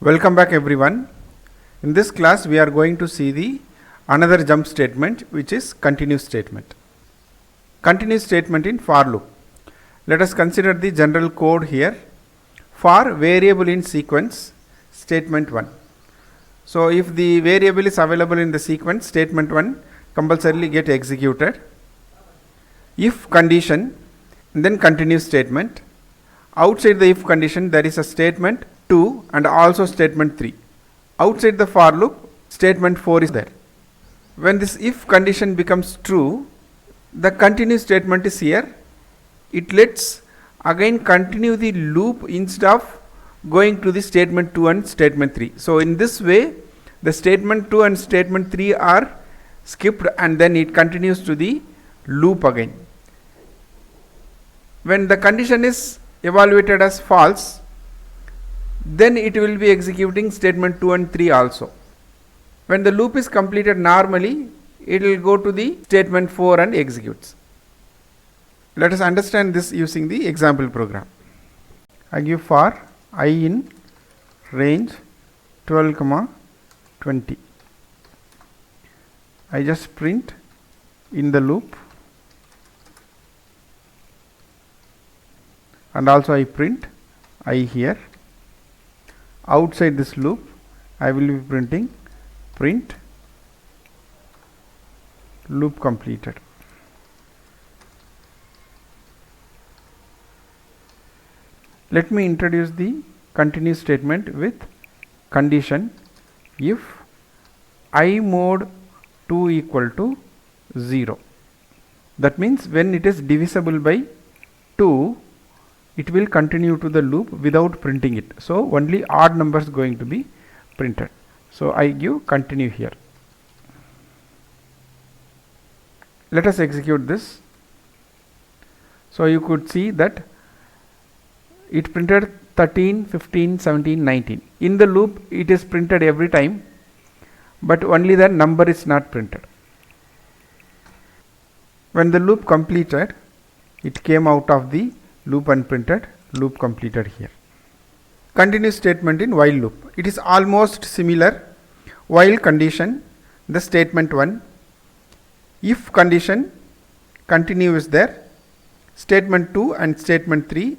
Welcome back everyone. In this class we are going to see the another jump statement, which is continuous statement. Continuous statement in for loop. Let us consider the general code here. For variable in sequence, statement 1. So if the variable is available in the sequence, statement 1 compulsorily get executed. If condition, then continuous statement. Outside the if condition there is a statement 2 and also statement 3. Outside the for loop, statement 4 is there. When this if condition becomes true, the continuous statement is here. It lets again continue the loop instead of going to the statement 2 and statement 3. So in this way, the statement 2 and statement 3 are skipped and then it continues to the loop again. When the condition is evaluated as false, then it will be executing statement 2 and 3 also. When the loop is completed normally, it will go to the statement 4 and executes. Let us understand this using the example program. I give for I in range 12, 20. I just print in the loop and also I print I here. Outside this loop I will be printing print loop completed. Let me introduce the continuous statement with condition if I mod 2 equal to 0. That means when it is divisible by 2, it will continue to the loop without printing it. So only odd numbers going to be printed. So I give continue here. Let us execute this. So you could see that it printed 13, 15, 17, 19. In the loop it is printed every time, but only the number is not printed. When the loop completed, it came out of the loop and printed loop completed here. Continuous statement in while loop. It is almost similar. While condition, the statement 1. If condition, continue is there. Statement 2 and statement 3.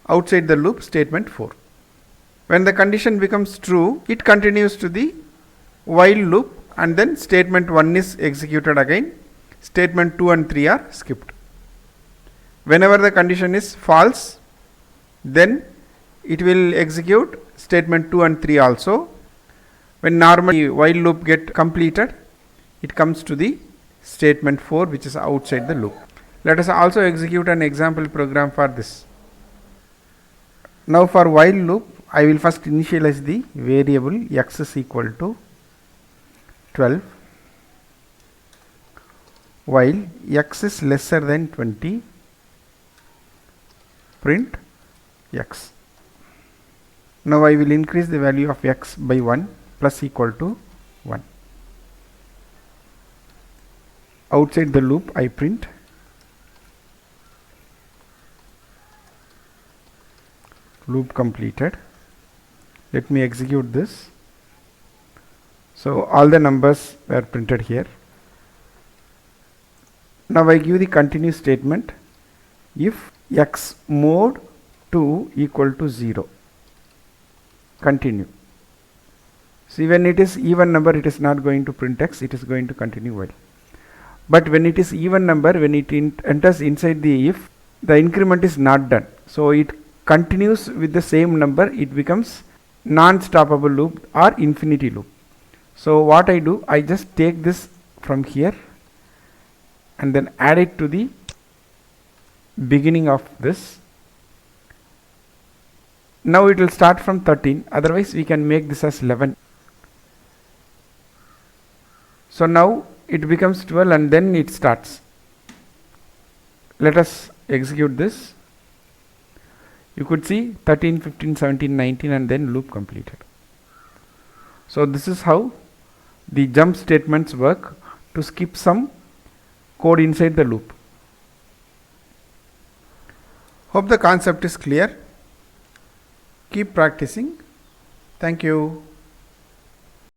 Outside the loop, statement 4. When the condition becomes true, it continues to the while loop and then statement 1 is executed again. Statement 2 and 3 are skipped. Whenever the condition is false, then it will execute statement 2 and 3 also. When normally while loop get completed, it comes to the statement 4, which is outside the loop. Let us also execute an example program for this. Now for while loop, I will first initialize the variable x is equal to 12 while x is lesser than 20. Print x. Now I will increase the value of x by 1 plus equal to 1. Outside the loop I print loop completed. Let me execute this. So all the numbers were printed here. Now I give the continuous statement if x mod 2 equal to 0. Continue. See, when it is even number, it is not going to print x, it is going to continue while. But when it is even number, when it enters inside the if, the increment is not done. So it continues with the same number, it becomes non-stoppable loop or infinity loop. So what I do, I just take this from here and then add it to the beginning of this. Now it will start from 13, otherwise we can make this as 11. So now it becomes 12 and then it starts. Let us execute this. You could see 13, 15, 17, 19 and then loop completed. So this is how the jump statements work to skip some code inside the loop. Hope the concept is clear. Keep practicing. Thank you.